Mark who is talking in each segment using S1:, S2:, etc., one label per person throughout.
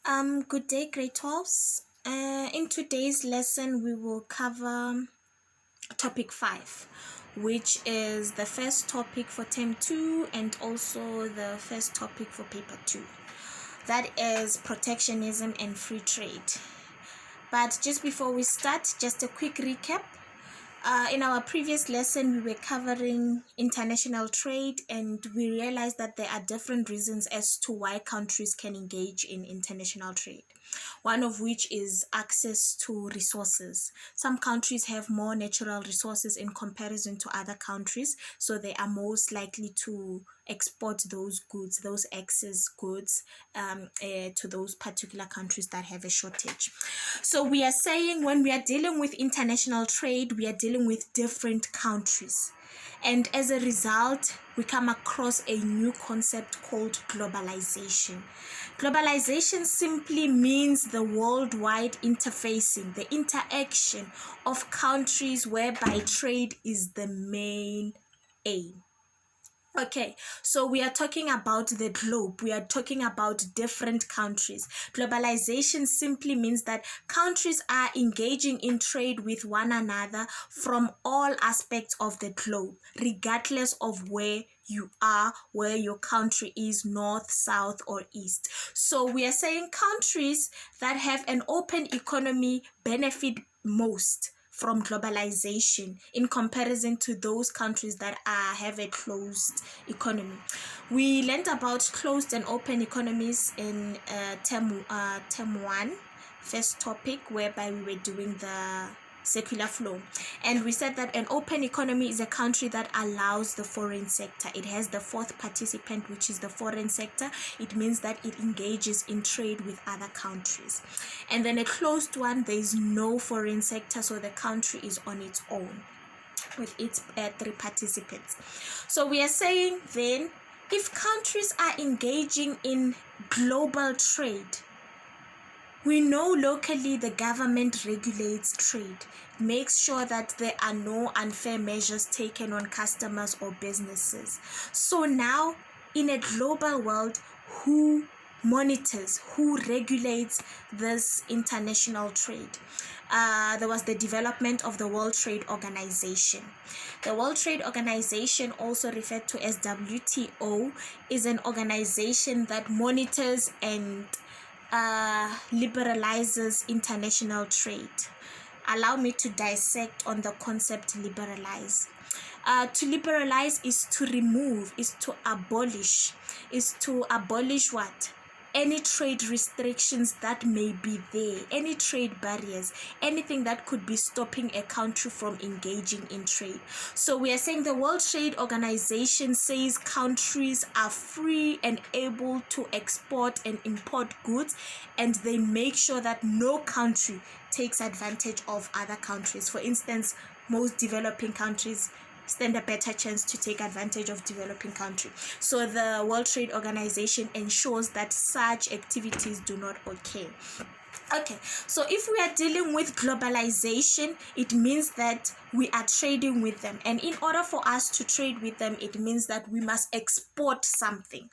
S1: Good day, grade 12s. In today's lesson, we will cover topic 5, which is the first topic for term 2 and also the first topic for paper 2. That is protectionism and free trade. But just before we start, just a quick recap. In our previous lesson, we were covering international trade, and we realized that there are different reasons as to why countries can engage in international trade. One of which is access to resources. Some countries have more natural resources in comparison to other countries, so they are most likely to export those goods, those excess goods, to those particular countries that have a shortage. So we are saying when we are dealing with international trade, we are dealing with different countries. And as a result, we come across a new concept called globalization. Globalization simply means the worldwide interfacing, the interaction of countries whereby trade is the main aim. Okay, so we are talking about the globe. We are talking about different countries. Globalization simply means that countries are engaging in trade with one another from all aspects of the globe, regardless of where you are, where your country is, north, south, or east. So we are saying countries that have an open economy benefit most from globalization in comparison to those countries that have a closed economy. We learned about closed and open economies in term 1, first topic, whereby we were doing the circular flow, and we said that an open economy is a country that allows the foreign sector. It has the fourth participant, which is the foreign sector. It means that it engages in trade with other countries. And then a closed one, there is no foreign sector, so the country is on its own with its three participants. So we are saying then, if countries are engaging in global trade, we know locally the government regulates trade, makes sure that there are no unfair measures taken on customers or businesses. So now, in a global world, who monitors, who regulates this international trade? There was the development of the World Trade Organization. The World Trade Organization, also referred to as WTO, is an organization that monitors and liberalizes international trade. Allow me to dissect on the concept liberalize. To liberalize is to remove, is to abolish what? Any trade restrictions that may be there, any trade barriers, anything that could be stopping a country from engaging in trade. So we are saying the World Trade Organization says countries are free and able to export and import goods, and they make sure that no country takes advantage of other countries. For instance, most developing countries stand a better chance to take advantage of developing country. So the World Trade Organization ensures that such activities do not occur. Okay, so if we are dealing with globalization, it means that we are trading with them. And in order for us to trade with them, it means that we must export something.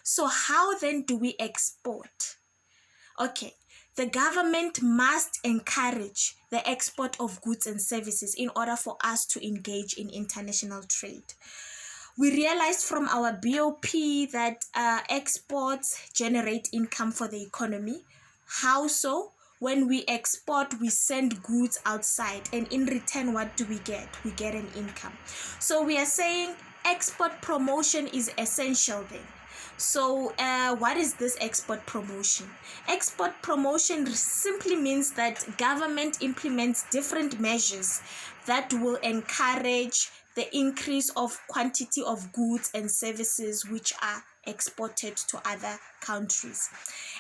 S1: So how then do we export? Okay, the government must encourage the export of goods and services in order for us to engage in international trade. We realized from our BOP that exports generate income for the economy. How so? When we export, we send goods outside, and in return, what do we get? We get an income. So we are saying export promotion is essential then. So what is this export promotion? Export promotion simply means that government implements different measures that will encourage the increase of quantity of goods and services which are exported to other countries.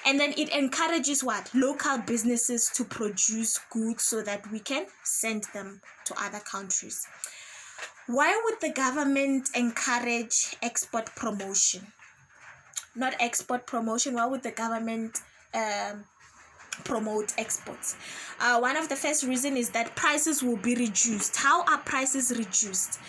S1: And then it encourages what? Local businesses to produce goods so that we can send them to other countries. Why would the government encourage export promotion? Not export promotion. Why would the government promote exports? One of the first reasons is that prices will be reduced. How are prices reduced?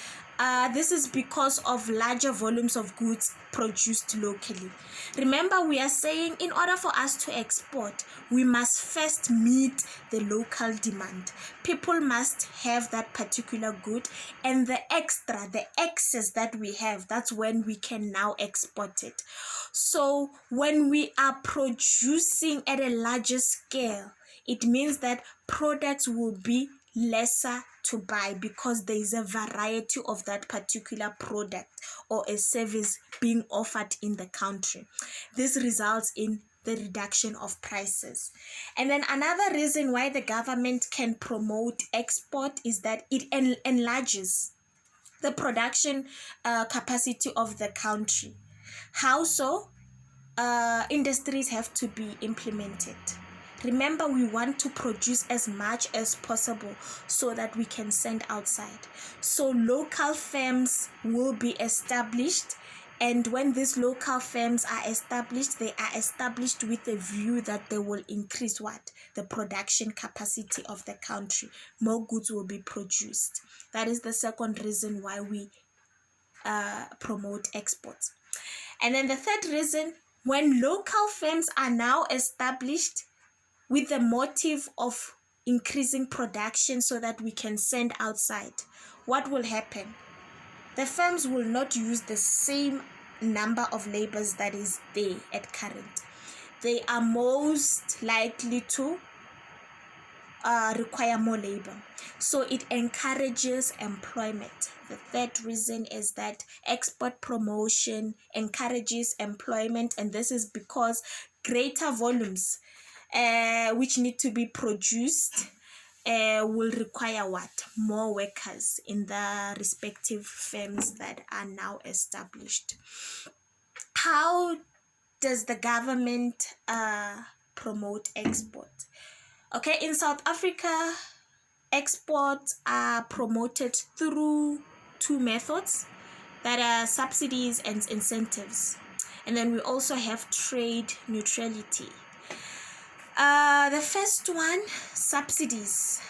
S1: This is because of larger volumes of goods produced locally. Remember, we are saying in order for us to export, we must first meet the local demand. People must have that particular good, and the extra, the excess that we have, that's when we can now export it. So when we are producing at a larger scale, it means that products will be lesser to buy because there is a variety of that particular product or a service being offered in the country. This results in the reduction of prices. And then another reason why the government can promote export is that it enlarges the production capacity of the country. How so? Industries have to be implemented. Remember, we want to produce as much as possible so that we can send outside. So local firms will be established, and when these local firms are established, they are established with a view that they will increase what? The production capacity of the country. More goods will be produced. That is the second reason why we promote exports. And then the third reason, when local firms are now established with the motive of increasing production so that we can send outside, what will happen? The firms will not use the same number of laborers that is there at current. They are most likely to require more labor. So it encourages employment. The third reason is that export promotion encourages employment, and this is because greater volumes which need to be produced will require what? More workers in the respective firms that are now established. How does the government promote export? Okay, in South Africa, exports are promoted through two methods, that are subsidies and incentives. And then we also have trade neutrality. The first one, subsidies.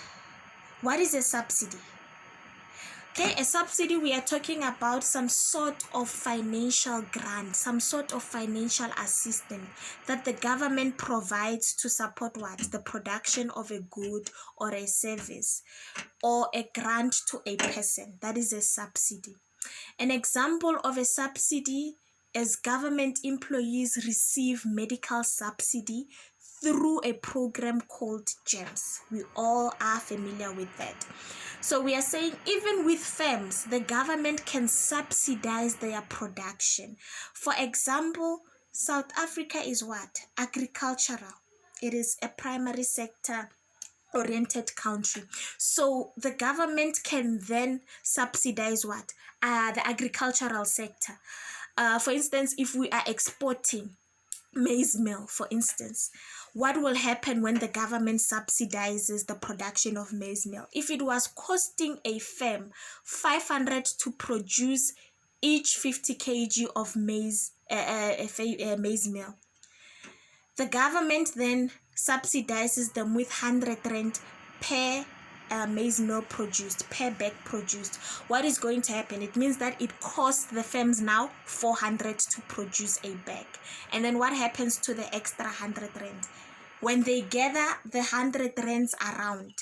S1: What is a subsidy? Okay, a subsidy, we are talking about some sort of financial grant, some sort of financial assistance that the government provides to support what? The production of a good or a service, or a grant to a person. That is a subsidy. An example of a subsidy is government employees receive medical subsidy through a program called GEMS. We all are familiar with that. So we are saying even with firms, the government can subsidize their production. For example, South Africa is what? Agricultural. It is a primary sector oriented country. So the government can then subsidize what? The agricultural sector. For instance, if we are exporting maize meal, for instance, what will happen when the government subsidizes the production of maize meal? If it was costing a firm 500 to produce each 50 kg of maize meal, the government then subsidizes them with 100 rand per maize meal produced, per bag produced. What is going to happen? It means that it costs the firms now 400 to produce a bag. And then what happens to the extra 100 rand? When they gather the 100 rands around,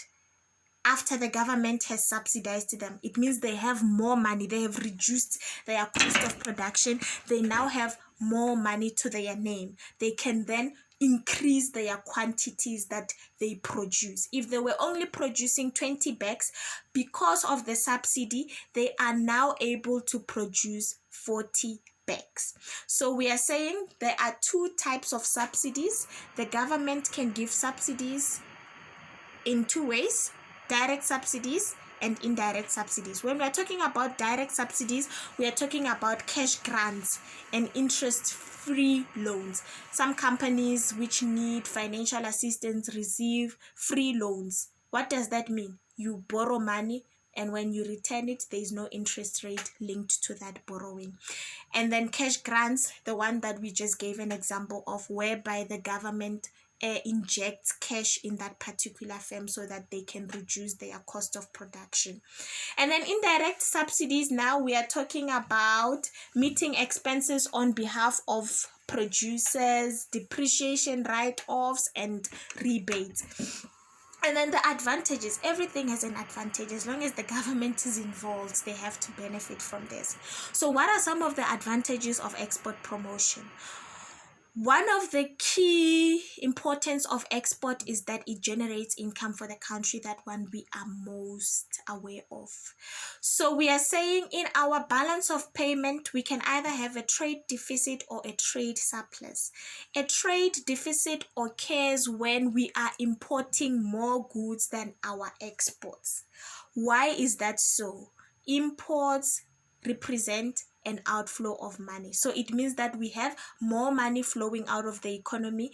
S1: after the government has subsidized them, it means they have more money. They have reduced their cost of production. They now have more money to their name. They can then increase their quantities that they produce. If they were only producing 20 bags, because of the subsidy, they are now able to produce 40 bags. So we are saying there are two types of subsidies. The government can give subsidies in two ways: direct subsidies and indirect subsidies. When we are talking about direct subsidies, we are talking about cash grants and interest-free loans. Some companies which need financial assistance receive free loans. What does that mean? You borrow money and when you return it, there is no interest rate linked to that borrowing. And then cash grants, the one that we just gave an example of, whereby the government injects cash in that particular firm so that they can reduce their cost of production. And then indirect subsidies, now we are talking about meeting expenses on behalf of producers, depreciation write-offs, and rebates. And then the advantages, everything has an advantage. As long as the government is involved, they have to benefit from this. So what are some of the advantages of export promotion? One of the key importance of export is that it generates income for the country, that one we are most aware of. So we are saying in our balance of payment, we can either have a trade deficit or a trade surplus. A trade deficit occurs when we are importing more goods than our exports. Why is that so? Imports represent an outflow of money. So it means that we have more money flowing out of the economy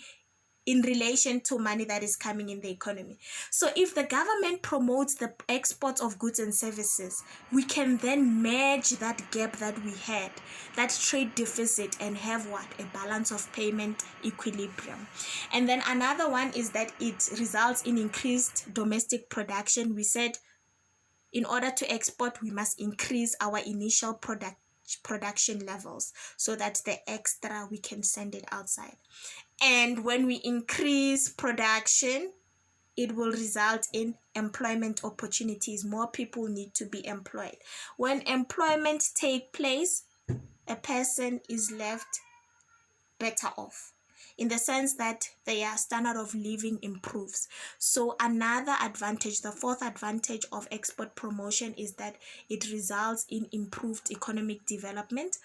S1: in relation to money that is coming in the economy. So if the government promotes the export of goods and services, we can then merge that gap that we had, that trade deficit, and have what? A balance of payment equilibrium. And then another one is that it results in increased domestic production. We said in order to export, we must increase our initial production levels so that the extra we can send it outside. And when we increase production, it will result in employment opportunities. More people need to be employed. When employment takes place, a person is left better off, in the sense that their standard of living improves. So another advantage, the fourth advantage of export promotion, is that it results in improved economic development.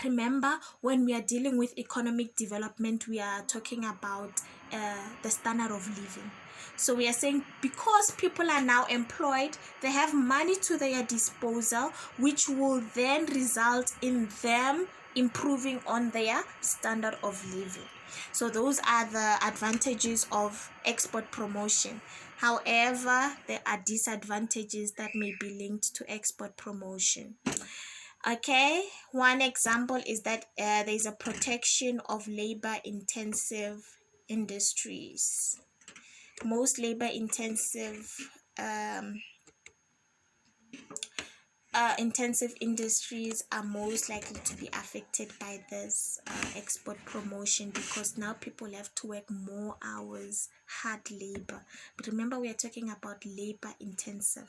S1: Remember, when we are dealing with economic development, we are talking about the standard of living. So we are saying because people are now employed, they have money to their disposal, which will then result in them improving on their standard of living. So those are the advantages of export promotion. However, there are disadvantages that may be linked to export promotion. Okay, one example is that there is a protection of labor-intensive industries. Most labor-intensive intensive industries are most likely to be affected by this export promotion, because now people have to work more hours, hard labor. But remember, we are talking about labor intensive.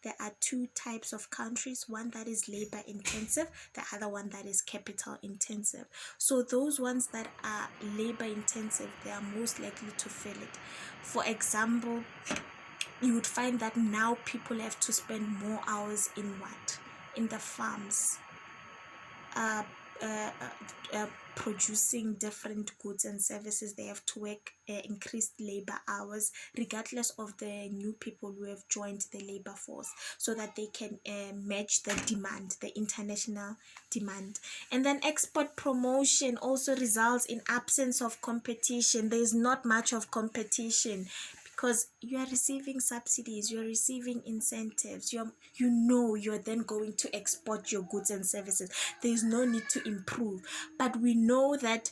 S1: There are two types of countries, one that is labor intensive, the other one that is capital intensive. So those ones that are labor intensive, they are most likely to feel it. For example, you would find that now people have to spend more hours in what? In the farms, producing different goods and services. They have to work increased labor hours, regardless of the new people who have joined the labor force, so that they can match the demand, the international demand. And then export promotion also results in absence of competition. There is not much of competition, because you are receiving subsidies, you're receiving incentives, you're then going to export your goods and services. There is no need to improve. But we know that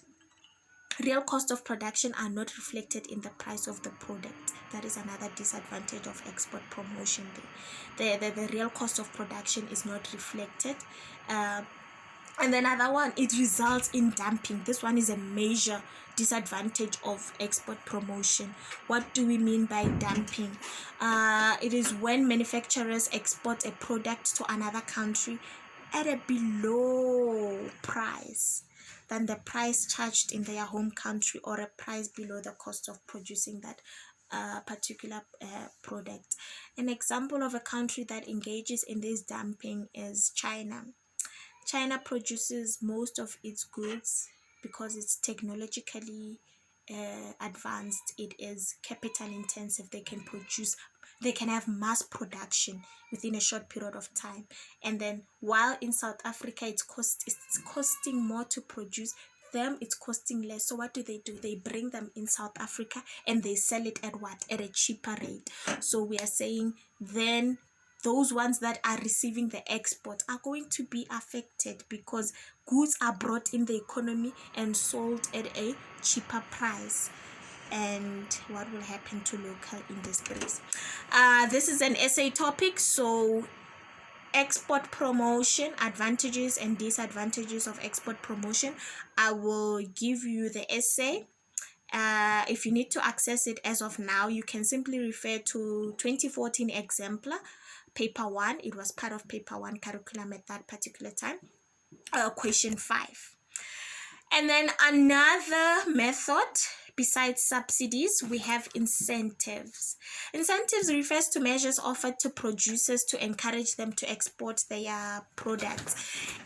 S1: real cost of production are not reflected in the price of the product. That is another disadvantage of export promotion. The real cost of production is not reflected. And then another one, it results in dumping. This one is a major disadvantage of export promotion. What do we mean by dumping? It is when manufacturers export a product to another country at a below price than the price charged in their home country, or a price below the cost of producing that particular product. An example of a country that engages in this dumping is China. China produces most of its goods because it's technologically advanced. It is capital intensive. They can have mass production within a short period of time. And then while in South Africa it's costing more to produce, them it's costing less. So what do? They bring them in South Africa and they sell it at what? At a cheaper rate. So we are saying then those ones that are receiving the export are going to be affected because goods are brought in the economy and sold at a cheaper price. And what will happen to local industries? This is an essay topic, so export promotion, advantages and disadvantages of export promotion. I will give you the essay. If you need to access it as of now, you can simply refer to 2014 exemplar, paper 1. It was part of paper 1 curriculum at that particular time. Question 5. And then another method besides subsidies, we have incentives. Incentives refers to measures offered to producers to encourage them to export their products.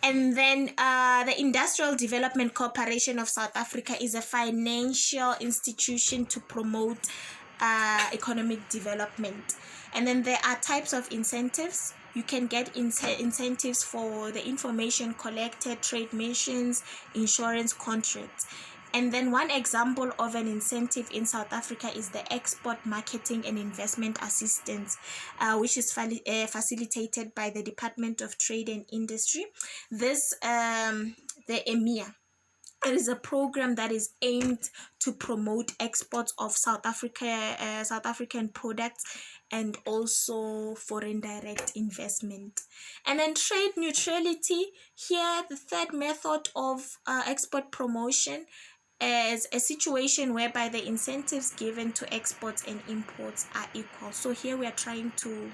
S1: And then the Industrial Development Corporation of South Africa is a financial institution to promote economic development. And then there are types of incentives. You can get incentives for the information collected, trade missions, insurance contracts. And then one example of an incentive in South Africa is the Export Marketing and Investment Assistance, which is facilitated by the Department of Trade and Industry. This, the EMEA. It is a program that is aimed to promote exports of South African products and also foreign direct investment. And then trade neutrality. Here, the third method of export promotion is a situation whereby the incentives given to exports and imports are equal. So here we are trying to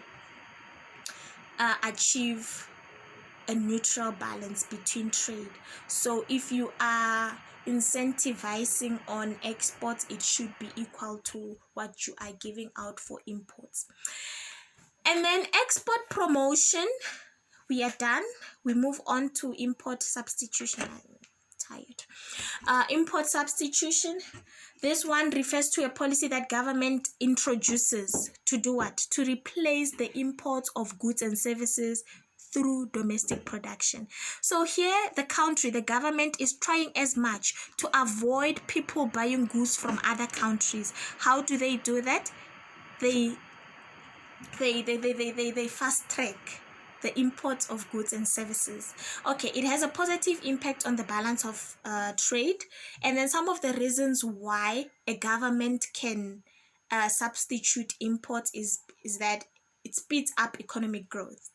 S1: achieve a neutral balance between trade. So if you are incentivizing on exports, it should be equal to what you are giving out for imports. And then export promotion, we are done. We move on to import substitution. I'm tired. Import substitution. This one refers to a policy that government introduces to do what? To replace the imports of goods and services through domestic production. So here the government is trying as much to avoid people buying goods from other countries. How do they do that? They fast track the imports of goods and services. Okay, it has a positive impact on the balance of trade. And then some of the reasons why a government can substitute imports is that it speeds up economic growth.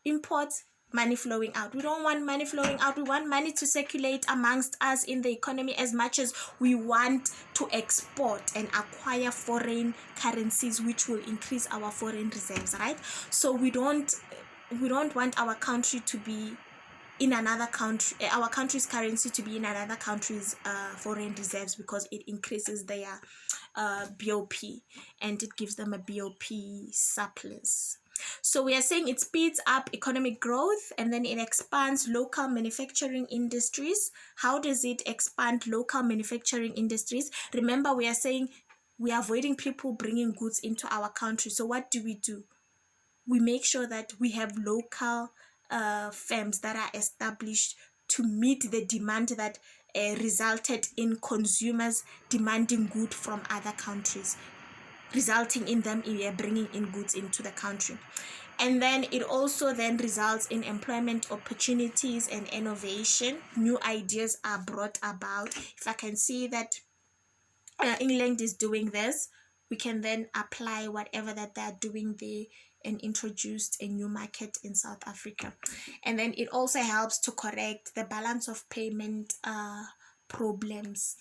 S1: Imports, money flowing out. We don't want money flowing out. We want money to circulate amongst us in the economy as much as we want to export and acquire foreign currencies, which will increase our foreign reserves, right? So we don't want our country to be in another country, our country's currency to be in another country's foreign reserves, because it increases their BOP and it gives them a BOP surplus. So we are saying it speeds up economic growth, and then it expands local manufacturing industries. How does it expand local manufacturing industries? Remember, we are saying we are avoiding people bringing goods into our country. So what do? We make sure that we have local firms that are established to meet the demand that resulted in consumers demanding goods from other countries, resulting in them bringing in goods into the country. And then it also then results in employment opportunities and innovation. New ideas are brought about. If I can see that England is doing this, we can then apply whatever that they're doing there and introduce a new market in South Africa. And then it also helps to correct the balance of payment problems,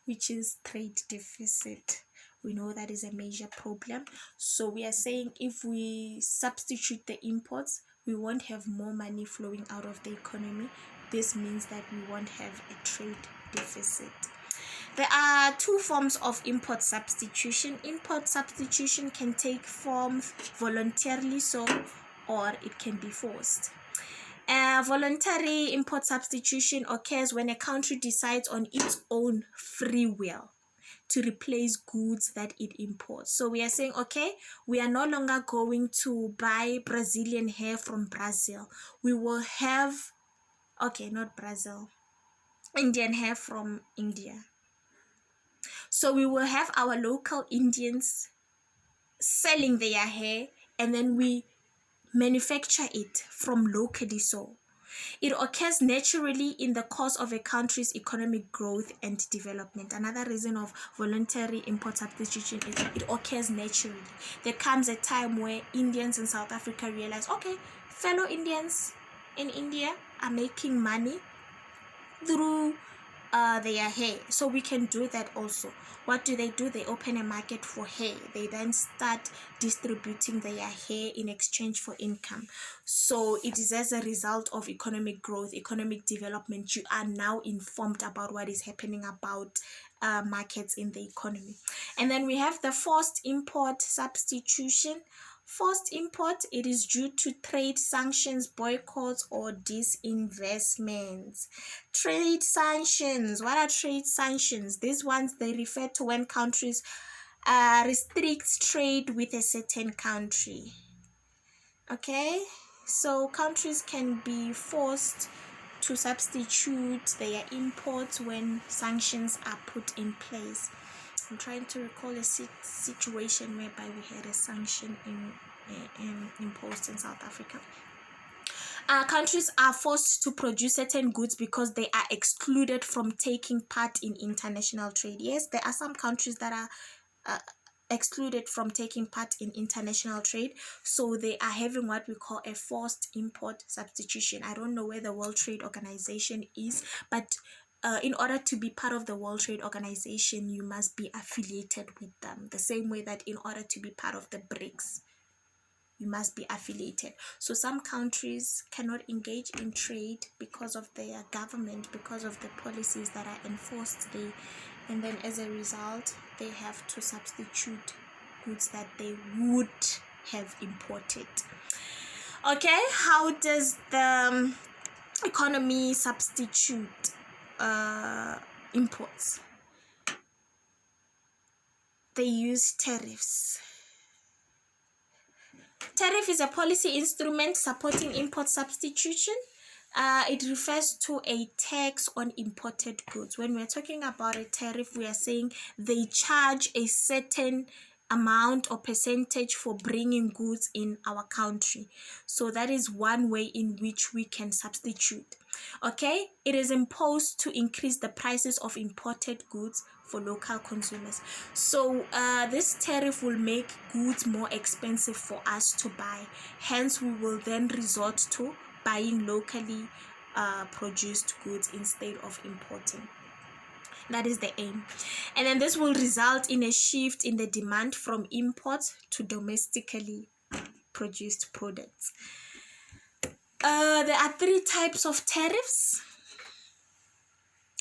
S1: which is trade deficit. We know that is a major problem. So we are saying if we substitute the imports, we won't have more money flowing out of the economy. This means that we won't have a trade deficit. There are two forms of import substitution. Import substitution can take form voluntarily, or it can be forced. Voluntary import substitution occurs when a country decides on its own free will to replace goods that it imports. So we are saying, okay, we are no longer going to buy Brazilian hair from Brazil. We will have, okay, not Brazil, Indian hair from India. So we will have our local Indians selling their hair and then we manufacture it from locally. So it occurs naturally in the course of a country's economic growth and development. Another reason of voluntary import substitution is it occurs naturally. There comes a time where Indians in South Africa realize, okay, fellow Indians in India are making money through their hair, so we can do that also. What do? They open a market for hair. They then start distributing their hair in exchange for income. So it is as a result of economic growth, economic development, you are now informed about what is happening about markets in the economy. And then we have the forced import substitution. Forced import, it is due to trade sanctions, boycotts, or disinvestments. Trade sanctions. What are trade sanctions? These ones, they refer to when countries restrict trade with a certain country. Okay, so countries can be forced to substitute their imports when sanctions are put in place. I'm trying to recall a situation whereby we had a sanction imposed in South Africa. Countries are forced to produce certain goods because they are excluded from taking part in international trade. Yes, there are some countries that are excluded from taking part in international trade, so they are having what we call a forced import substitution. I don't know where the World Trade Organization is, but in order to be part of the World Trade Organization, you must be affiliated with them, the same way that in order to be part of the BRICS, you must be affiliated. So some countries cannot engage in trade because of their government, because of the policies that are enforced there, and then as a result they have to substitute goods that they would have imported. Okay, how does the economy substitute imports? They use tariffs. Tariff is a policy instrument supporting import substitution. It refers to a tax on imported goods. When we're talking about a tariff, we are saying they charge a certain amount or percentage for bringing goods in our country. So that is one way in which we can substitute. Okay, it is imposed to increase the prices of imported goods for local consumers. So this tariff will make goods more expensive for us to buy. Hence, we will then resort to buying locally produced goods instead of importing. That is the aim. And then this will result in a shift in the demand from imports to domestically produced products. There are three types of tariffs.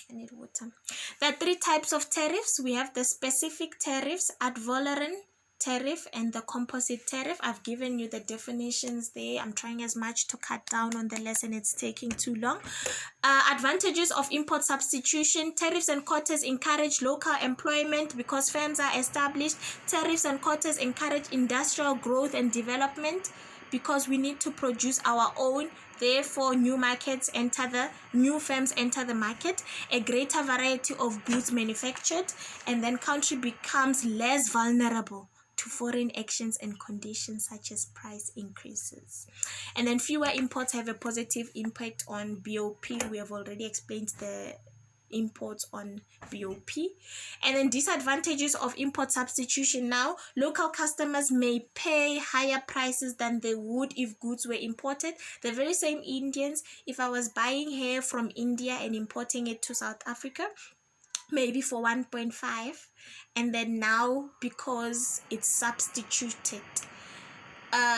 S1: I need water. There are three types of tariffs. We have the specific tariffs, ad valorem tariff, and the composite tariff. I've given you the definitions there. I'm trying as much to cut down on the lesson. It's taking too long. Advantages of import substitution. Tariffs and quotas encourage local employment because firms are established. Tariffs and quotas encourage industrial growth and development because we need to produce our own. Therefore, new firms enter the market, a greater variety of goods manufactured, and then country becomes less vulnerable to foreign actions and conditions such as price increases. And then fewer imports have a positive impact on BOP. We have already explained the imports on BOP. And then disadvantages of import substitution. Now, local customers may pay higher prices than they would if goods were imported. The very same Indians, if I was buying hair from India and importing it to South Africa, maybe for 1.5, and then now because it's substituted,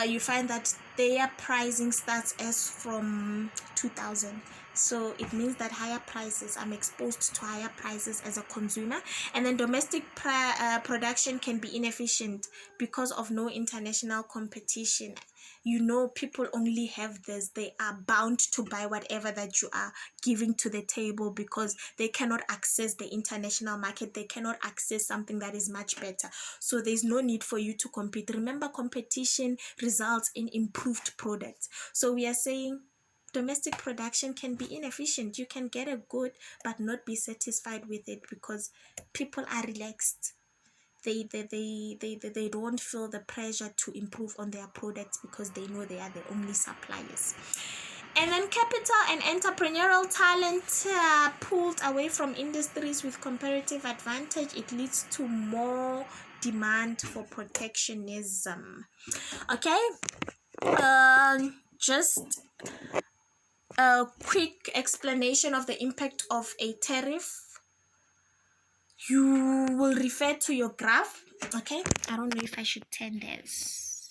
S1: you find that their pricing starts as from 2000. So it means that higher prices, I'm exposed to higher prices as a consumer. And then domestic production can be inefficient because of no international competition. You know, people only have this. They are bound to buy whatever that you are giving to the table because they cannot access the international market. They cannot access something that is much better. So there's no need for you to compete. Remember, competition results in improved products. So we are saying domestic production can be inefficient. You can get a good but not be satisfied with it because people are relaxed. they don't feel the pressure to improve on their products because they know they are the only suppliers. And then capital and entrepreneurial talent pulled away from industries with comparative advantage. It leads to more demand for protectionism. Okay, just a quick explanation of the impact of a tariff. You will refer to your graph. Okay, I don't know if I should turn this.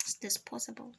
S1: Is this possible?